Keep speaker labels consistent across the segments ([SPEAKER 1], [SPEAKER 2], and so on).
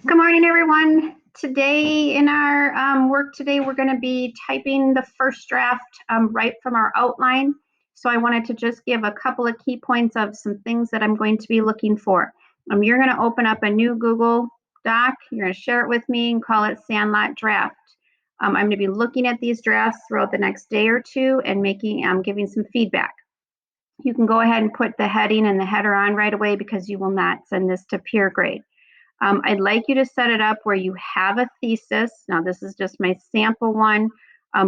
[SPEAKER 1] Good morning, everyone. Today in our work today, we're going to be typing the first draft right from our outline. So I wanted to just give a couple of key points of some things that I'm going to be looking for. You're going to open up a new Google Doc. You're going to share it with me and call it Sandlot Draft. I'm going to be looking at these drafts throughout the next day or two and giving some feedback. You can go ahead and put the heading and the header on right away because you will not send this to peer grade. I'd like you to set it up where you have a thesis. Now, this is just my sample one,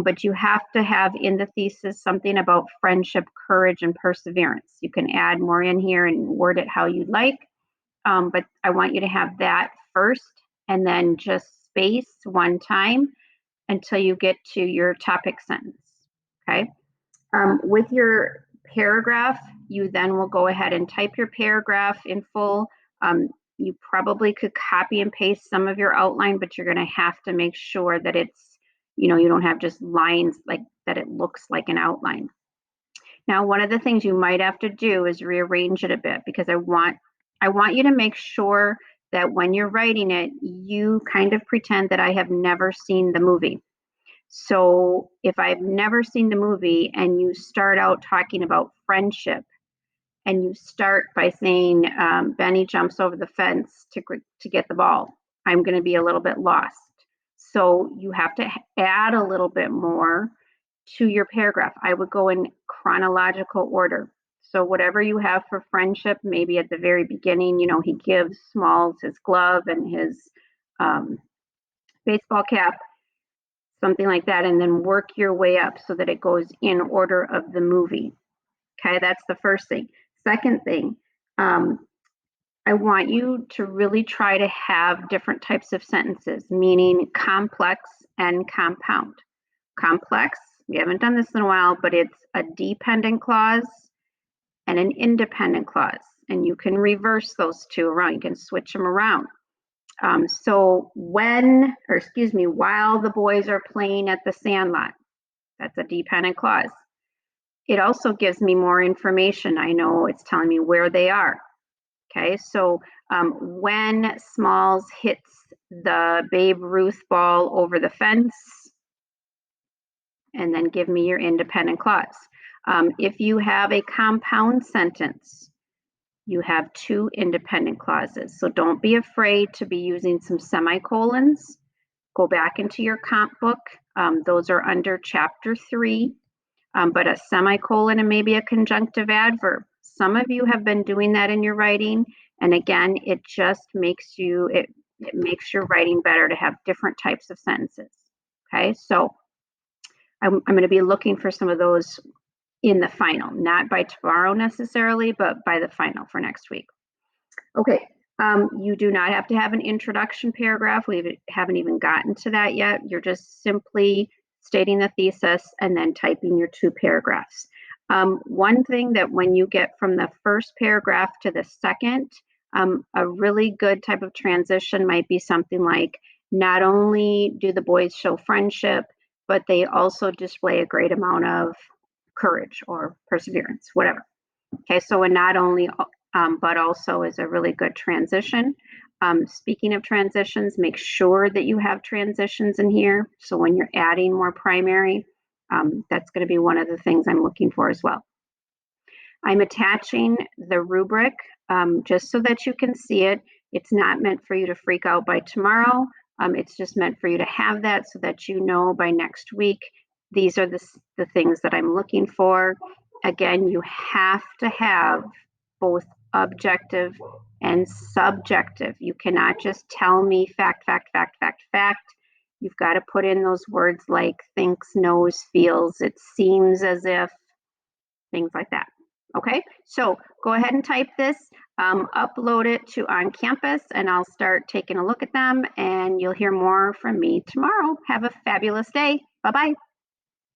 [SPEAKER 1] but you have to have in the thesis something about friendship, courage, and perseverance. You can add more in here and word it how you'd like, but I want you to have that first and then just space one time until you get to your topic sentence, okay? With your paragraph, you then will go ahead and type your paragraph in full. You probably could copy and paste some of your outline, but you're going to have to make sure that it's, you don't have just lines like that, it looks like an outline. Now, one of the things you might have to do is rearrange it a bit because I want you to make sure that when you're writing it, you kind of pretend that I have never seen the movie. So if I've never seen the movie and you start out talking about friendship and you start by saying Benny jumps over the fence to get the ball, I'm going to be a little bit lost. So you have to add a little bit more to your paragraph. I would go in chronological order. So whatever you have for friendship, maybe at the very beginning, he gives Smalls his glove and his baseball cap, something like that, and then work your way up so that it goes in order of the movie. Okay, that's the first thing. Second thing, I want you to really try to have different types of sentences, meaning complex and compound. Complex, we haven't done this in a while, but it's a dependent clause and an independent clause. And you can reverse those two around. You can switch them around. So while the boys are playing at the Sandlot, that's a dependent clause. It also gives me more information. I know it's telling me where they are. Okay, so when Smalls hits the Babe Ruth ball over the fence, and then give me your independent clause. If you have a compound sentence, you have two independent clauses. So don't be afraid to be using some semicolons. Go back into your comp book. Those are under chapter 3, but a semicolon and maybe a conjunctive adverb. Some of you have been doing that in your writing. And again, it just makes it makes your writing better to have different types of sentences. Okay, so I'm going to be looking for some of those in the final, not by tomorrow necessarily, but by the final for next week. Okay, you do not have to have an introduction paragraph. We haven't even gotten to that yet. You're just simply stating the thesis and then typing your two paragraphs. One thing that when you get from the first paragraph to the second, a really good type of transition might be something like, not only do the boys show friendship, but they also display a great amount of courage or perseverance, whatever. Okay, so a not only, but also is a really good transition. Speaking of transitions, make sure that you have transitions in here. So when you're adding more primary, that's going to be one of the things I'm looking for as well. I'm attaching the rubric just so that you can see it. It's not meant for you to freak out by tomorrow. It's just meant for you to have that so that you know by next week, these are the things that I'm looking for. Again, you have to have both objective and subjective. You cannot just tell me fact, fact, fact, fact, fact. You've got to put in those words like thinks, knows, feels, it seems as if, things like that. Okay, so go ahead and type this, upload it to On Campus, and I'll start taking a look at them, and you'll hear more from me tomorrow. Have a fabulous day. Bye-bye.